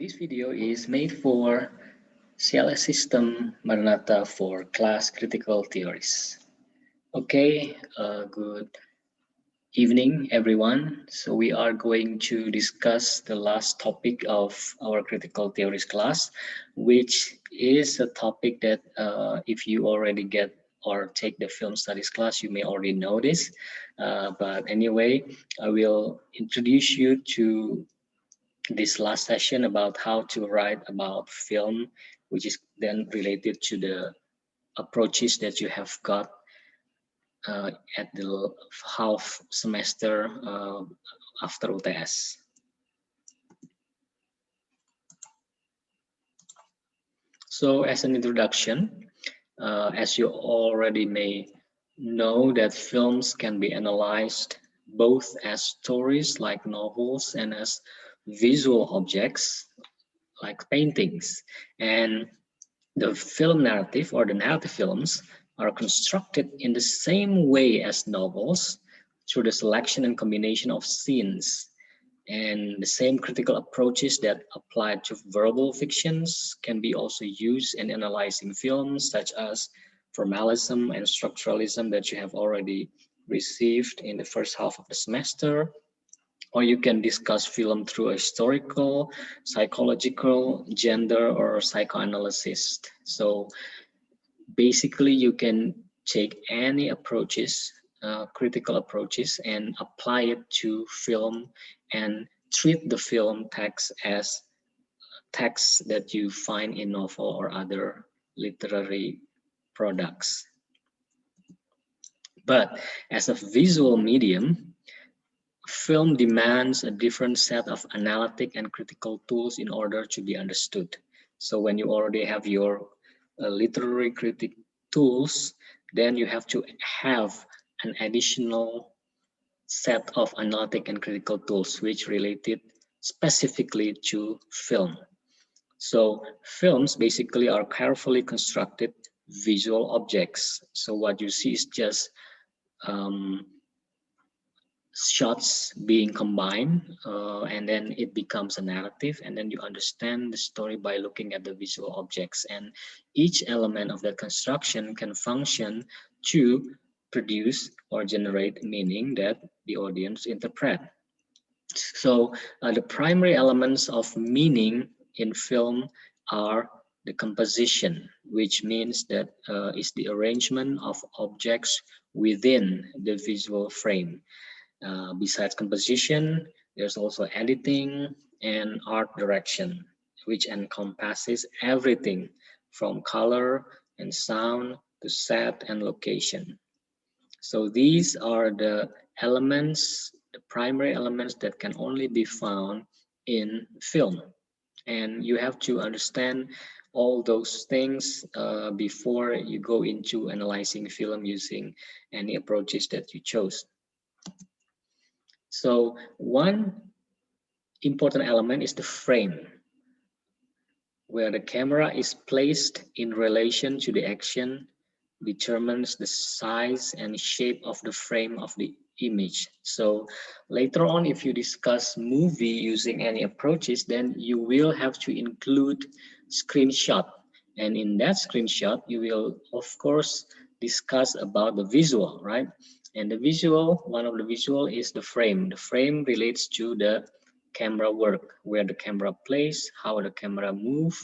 This video is made for CLS System Maranatha for class critical theories. Okay, good evening everyone. So we are going to discuss the last topic of our critical theories class, which is a topic that if you already get or take the film studies class, you may already know this. But anyway, I will introduce you to this last session about how to write about film, which is then related to the approaches that you have got at the half semester after UTS. So as an introduction, as you already may know that films can be analyzed both as stories like novels and as visual objects like paintings. And the film narrative or the narrative films are constructed in the same way as novels through the selection and combination of scenes. And the same critical approaches that apply to verbal fictions can be also used in analyzing films, such as formalism and structuralism that you have already received in the first half of the semester. Or you can discuss film through a historical, psychological, gender, or psychoanalysis. So basically, you can take any approaches, critical approaches, and apply it to film and treat the film text as text that you find in novel or other literary products. But as a visual medium, film demands a different set of analytic and critical tools in order to be understood. So when you already have your literary critic tools, then you have to have an additional set of analytic and critical tools which related specifically to film. So films basically are carefully constructed visual objects. So what you see is just um, shots being combined and then it becomes a narrative, and then you understand the story by looking at the visual objects, and each element of that construction can function to produce or generate meaning that the audience interpret. So the primary elements of meaning in film are the composition, which means that is the arrangement of objects within the visual frame. Besides composition, there's also editing and art direction, which encompasses everything from color and sound to set and location. So these are the elements, the primary elements that can only be found in film. And you have to understand all those things before you go into analyzing film using any approaches that you chose. So one important element is the frame, where the camera is placed in relation to the action, determines the size and shape of the frame of the image. So later on, if you discuss movie using any approaches, then you will have to include screenshot. And in that screenshot, you will, of course, discuss about the visual, right? And the visual, one of the visual is the frame. The frame relates to the camera work, where the camera plays, how the camera move,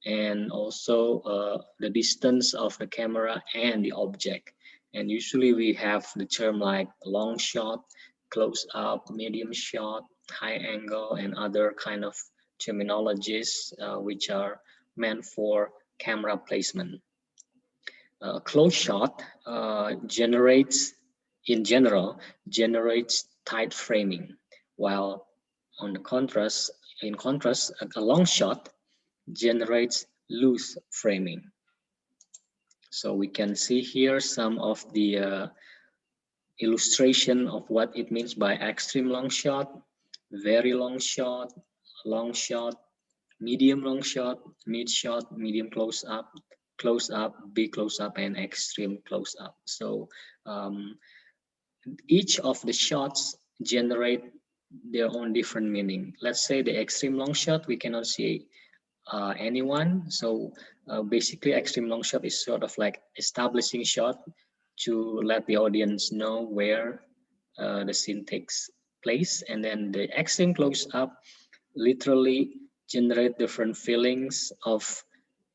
and also the distance of the camera and the object. And usually we have the term like long shot, close up, medium shot, high angle, and other kind of terminologies which are meant for camera placement. Close shot generates, in general, generates tight framing, while in contrast, a long shot generates loose framing. So we can see here some of the illustration of what it means by extreme long shot, very long shot, medium long shot, mid shot, medium close up, big close up, and extreme close up. So each of the shots generate their own different meaning. Let's say the extreme long shot, we cannot see anyone. So basically, extreme long shot is sort of like establishing shot to let the audience know where the scene takes place. And then the extreme close up literally generate different feelings of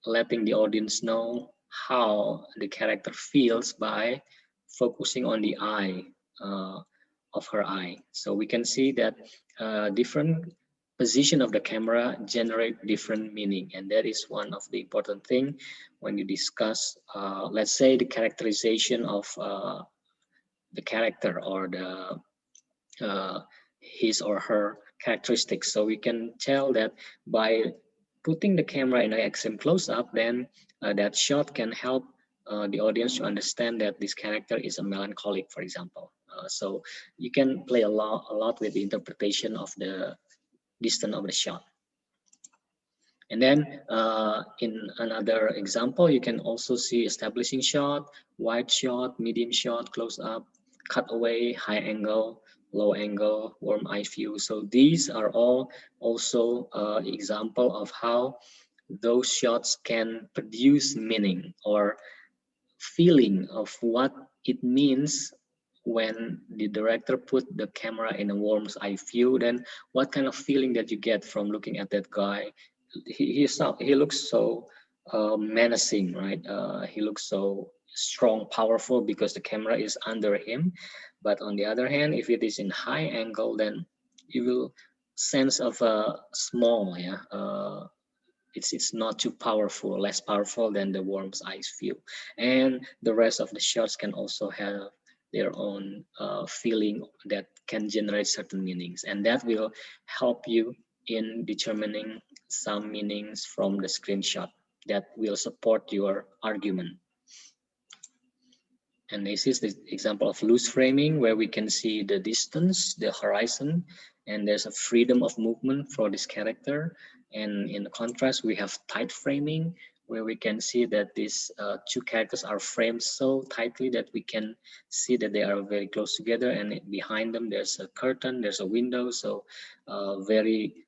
letting the audience know how the character feels by focusing on the eye uh, of her eye. So we can see that different position of the camera generate different meaning, and that is one of the important thing when you discuss, let's say, the characterization of the character or the uh, his or her characteristics. So we can tell that by putting the camera in an extreme close-up, then that shot can help the audience to understand that this character is a melancholic, for example. So you can play a lot with the interpretation of the distance of the shot. And then in another example, you can also see establishing shot, wide shot, medium shot, close up, cutaway, high angle, low angle, warm eye view. So these are all also example of how those shots can produce meaning or feeling of what it means when the director put the camera in a worm's eye view. Then what kind of feeling that you get from looking at that guy? He looks so menacing, right? He looks so strong, powerful because the camera is under him. But on the other hand, if it is in high angle, then you will sense of a small, yeah, it's not too powerful, less powerful than the worm's eyes view. And the rest of the shots can also have their own feeling that can generate certain meanings, and that will help you in determining some meanings from the screenshot that will support your argument. And this is the example of loose framing, where we can see the distance, the horizon, and there's a freedom of movement for this character. And in contrast, we have tight framing, where we can see that these two characters are framed so tightly that we can see that they are very close together. And behind them, there's a curtain, there's a window, so very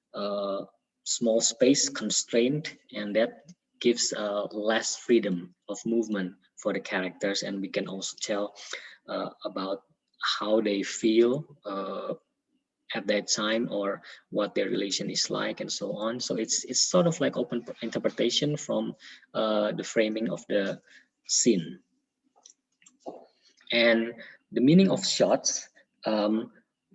small space constraint, and that gives less freedom of movement for the characters, and we can also tell about how they feel at that time or what their relation is like and so on. So it's sort of like open interpretation from the framing of the scene. And the meaning of shots, the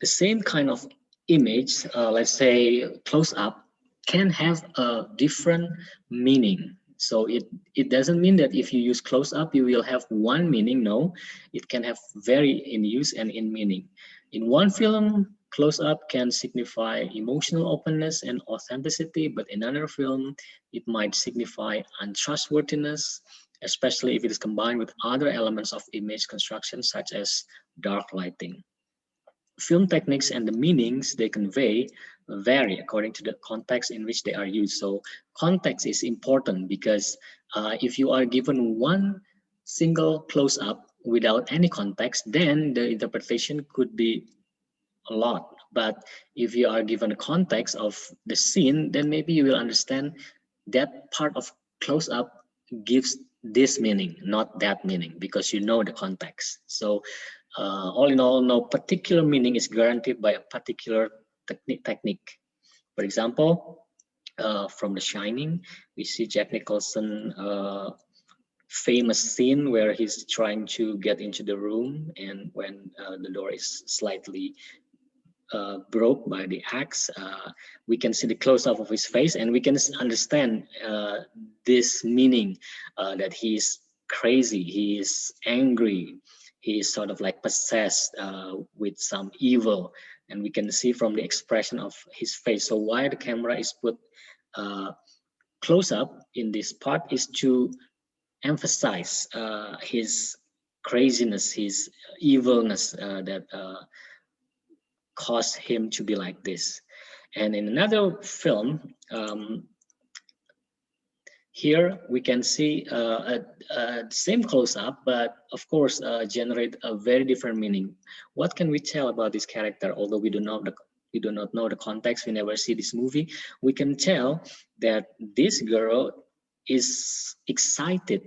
same kind of image, let's say close up, can have a different meaning. So it doesn't mean that if you use close up, you will have one meaning. No, it can have vary in use and in meaning. In one film, close up can signify emotional openness and authenticity, but in another film, it might signify untrustworthiness, especially if it is combined with other elements of image construction, such as dark lighting. Film techniques and the meanings they convey vary according to the context in which they are used. So context is important because if you are given one single close-up without any context, then the interpretation could be a lot. But if you are given a context of the scene, then maybe you will understand that part of close up gives this meaning, not that meaning, because you know the context. So all in all, no particular meaning is guaranteed by a particular technique. For example, from The Shining, we see Jack Nicholson famous scene where he's trying to get into the room, and when the door is slightly broke by the axe, we can see the close-up of his face, and we can understand this meaning that he's crazy, he is angry, he is sort of like possessed with some evil, and we can see from the expression of his face. So why the camera is put close up in this part is to emphasize his craziness, his evilness that caused him to be like this. And in another film, here we can see a same close-up, but of course generate a very different meaning. What can we tell about this character, although we do not we do not know the context, we never see this movie, we can tell that this girl is excited,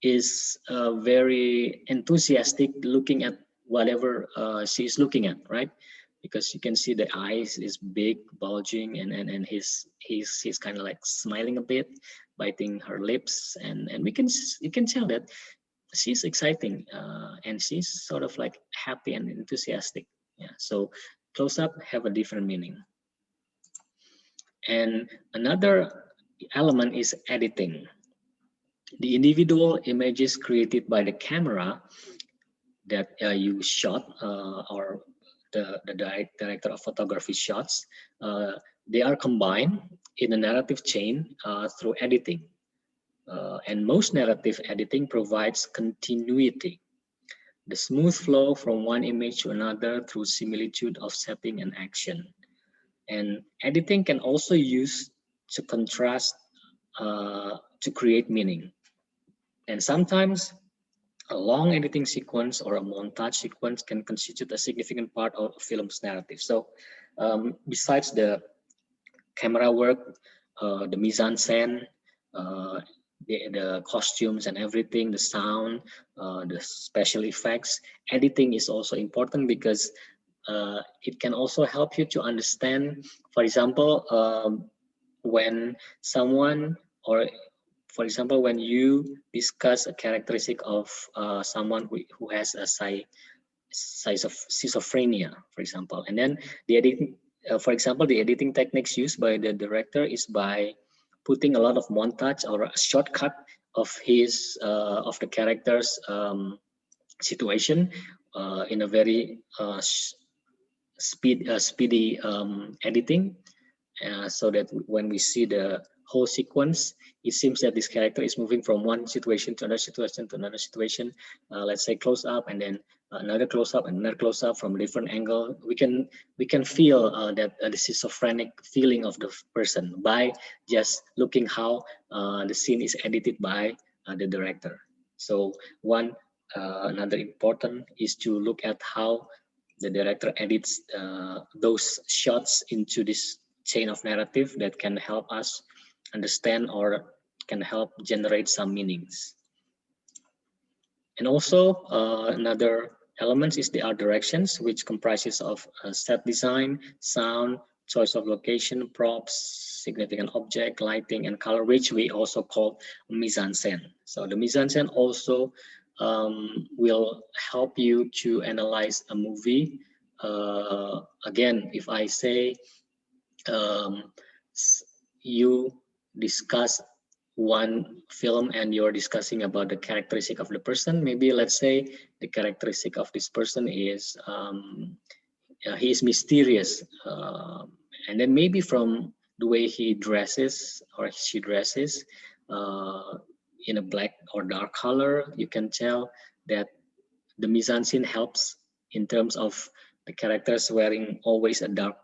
is very enthusiastic looking at whatever she's looking at, right? Because you can see the eyes is big, bulging, and he's kind of like smiling a bit, biting her lips, and you can tell that she's exciting, and she's sort of like happy and enthusiastic. Yeah, so close up have a different meaning. And another element is editing. The individual images created by the camera that you shot, or the director of photography shots, they are combined in a narrative chain through editing. And most narrative editing provides continuity, the smooth flow from one image to another through similitude of setting and action. And editing can also use to contrast, to create meaning. And sometimes a long editing sequence or a montage sequence can constitute a significant part of a film's narrative. So besides the camera work, the mise-en-scène, uh, the costumes and everything, the sound, the special effects, editing is also important because it can also help you to understand, for example, when someone, or for example, when you discuss a characteristic of someone who has a size of schizophrenia, for example, and then the editing, for example, the editing techniques used by the director is by putting a lot of montage or a shortcut of his of the character's situation in a very speedy editing, so that when we see the whole sequence, it seems that this character is moving from one situation to another situation to another situation. Let's say close up, and then another close up, and another close up from a different angle. We can feel that the schizophrenic feeling of the person by just looking how the scene is edited by the director. So another important is to look at how the director edits those shots into this chain of narrative that can help us understand or can help generate some meanings. And also another element is the art directions, which comprises of set design, sound, choice of location, props, significant object, lighting, and color, which we also call mise-en-scène. So the mise-en-scène also will help you to analyze a movie. Again, if I say um, you discuss one film and you're discussing about the characteristic of the person, maybe let's say the characteristic of this person is he is mysterious, and then maybe from the way he dresses or she dresses in a black or dark color, you can tell that the mise-en-scène helps in terms of the characters wearing always a dark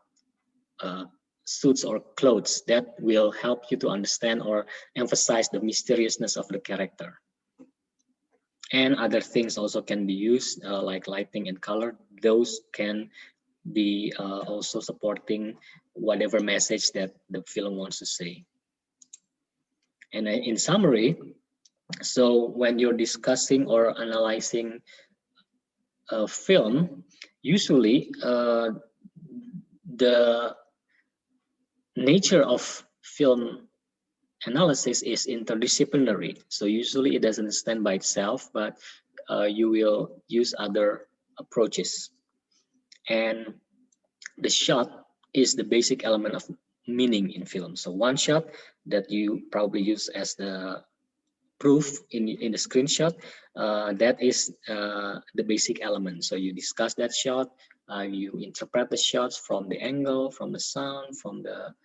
uh, suits or clothes. That will help you to understand or emphasize the mysteriousness of the character. And other things also can be used, like lighting and color. Those can be also supporting whatever message that the film wants to say. And in summary, so when you're discussing or analyzing a film, usually the nature of film analysis is interdisciplinary. So usually it doesn't stand by itself, but you will use other approaches. And the shot is the basic element of meaning in film. So one shot that you probably use as the proof in the screenshot, that is the basic element. So you discuss that shot, you interpret the shots from the angle, from the sound, from the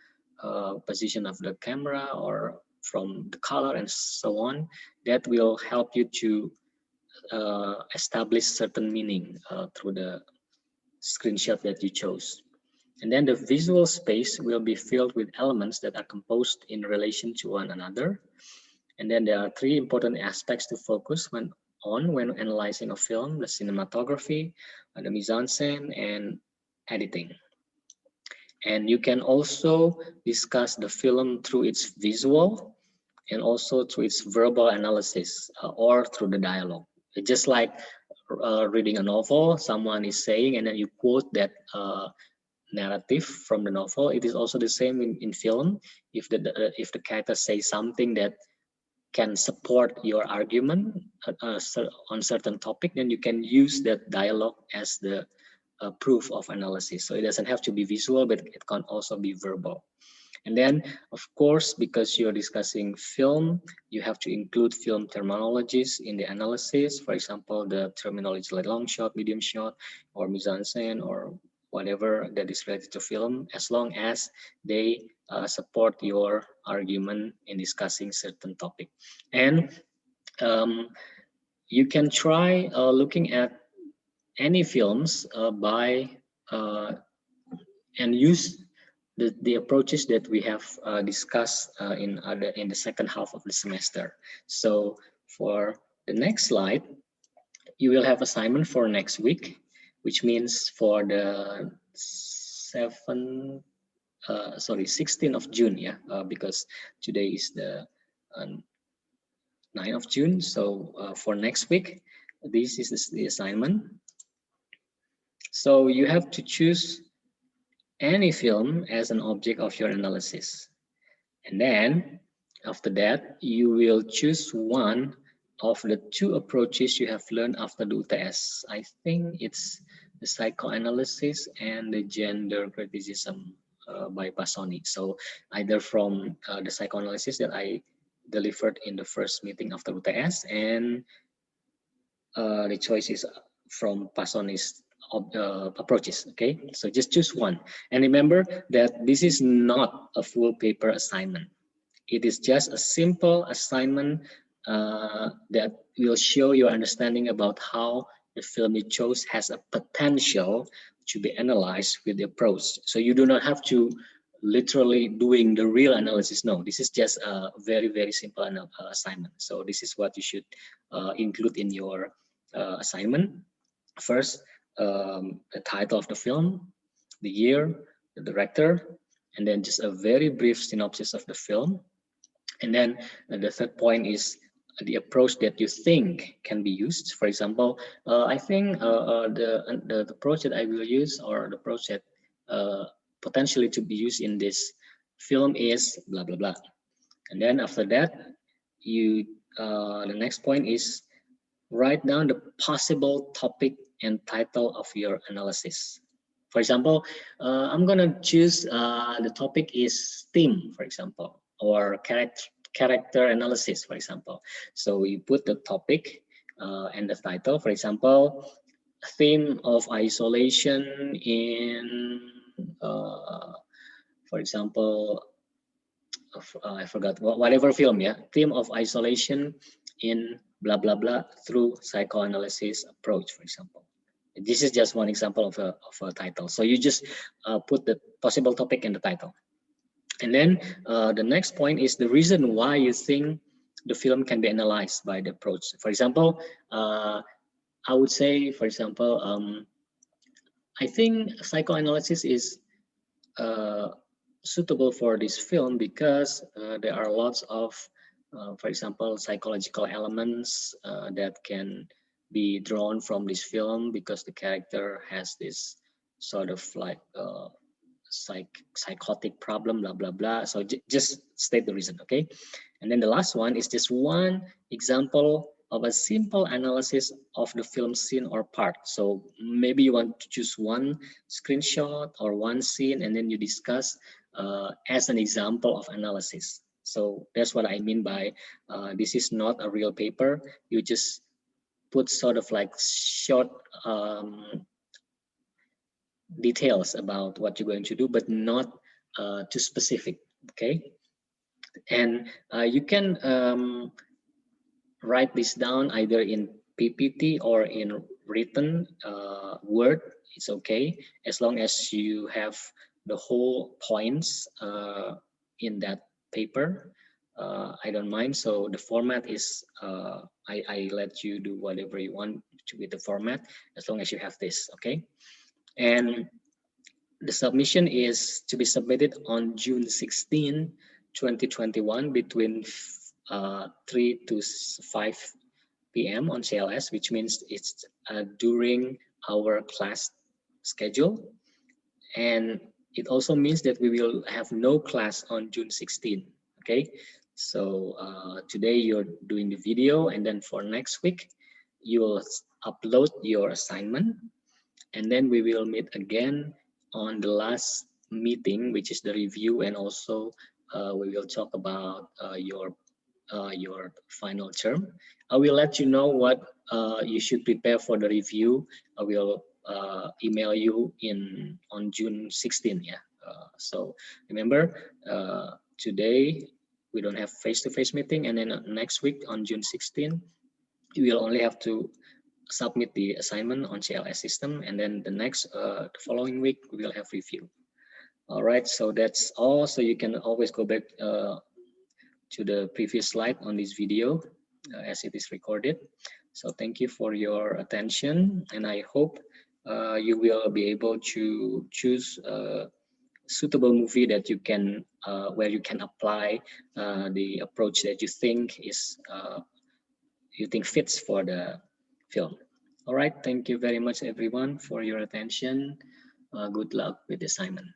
position of the camera, or from the color and so on. That will help you to establish certain meaning through the screenshot that you chose. And then the visual space will be filled with elements that are composed in relation to one another. And then there are three important aspects to focus when analyzing a film: the cinematography, the mise-en-scène, and editing. And you can also discuss the film through its visual and also through its verbal analysis or through the dialogue. It's just like reading a novel, someone is saying, and then you quote that narrative from the novel. It is also the same in film. If the character says something that can support your argument on certain topic, then you can use that dialogue as the proof of analysis. So it doesn't have to be visual, but it can also be verbal. And then, of course, because you're discussing film, you have to include film terminologies in the analysis. For example, the terminology like long shot, medium shot, or mise-en-scène, or whatever that is related to film, as long as they support your argument in discussing certain topic. And you can try looking at any films and use the approaches that we have discussed in the second half of the semester. So for the next slide, you will have assignment for next week, which means for the 16th of June, yeah, because today is the 9th of June. So for next week, this is the assignment. So you have to choose any film as an object of your analysis. And then after that, you will choose one of the two approaches you have learned after the UTS. I think it's the psychoanalysis and the gender criticism by Pasoni. So either from the psychoanalysis that I delivered in the first meeting after UTS, and the choice is from Pasoni's approaches. Okay, so just choose one. And remember that this is not a full paper assignment. It is just a simple assignment that will show your understanding about how the film you chose has a potential to be analyzed with the approach. So you do not have to literally doing the real analysis. No, this is just a very, very simple assignment. So this is what you should include in your assignment. First, the title of the film, the year, the director, and then just a very brief synopsis of the film. And then the third point is the approach that you think can be used. For example, I think the approach that I will use, or the approach that potentially to be used in this film is blah blah blah. And then after that, the next point is write down the possible topic and title of your analysis. For example, I'm gonna choose the topic is theme, for example, or character analysis, for example. So you put the topic and the title, for example, theme of isolation in, for example, I forgot whatever film, yeah, theme of isolation in blah blah blah through psychoanalysis approach, for example. This is just one example of a title. So you just put the possible topic in the title. And then the next point is the reason why you think the film can be analyzed by the approach. For example, I would say, for example, I think psychoanalysis is suitable for this film because there are lots of, for example, psychological elements that can be drawn from this film because the character has this sort of like psychotic problem, blah blah blah. So just state the reason, okay? And then the last one is just one example of a simple analysis of the film scene or part. So maybe you want to choose one screenshot or one scene, and then you discuss as an example of analysis. So that's what I mean by this is not a real paper. You just put sort of like short details about what you're going to do, but not too specific, okay? And you can write this down either in PPT or in written word. It's okay, as long as you have the whole points in that paper. I don't mind. So the format is, I let you do whatever you want to with the format, as long as you have this, okay? And The submission is to be submitted on June 16, 2021 between 3 to 5 p.m. on CLS, which means it's during our class schedule. And it also means that we will have no class on June 16. Okay, so today you're doing the video, and then for next week you will upload your assignment, and then we will meet again on the last meeting, which is the review, and also we will talk about your final term. I will let you know what you should prepare for the review. I will email you on June 16. Yeah. So remember, today we don't have face-to-face meeting, and then next week on June 16, you will only have to submit the assignment on CLS system, and then the following week we will have review. All right, so that's all. So you can always go back to the previous slide on this video as it is recorded. So thank you for your attention, and I hope you will be able to choose a suitable movie that you can where you can apply the approach that you think fits for the film. All right, thank you very much everyone for your attention. Good luck with the assignment.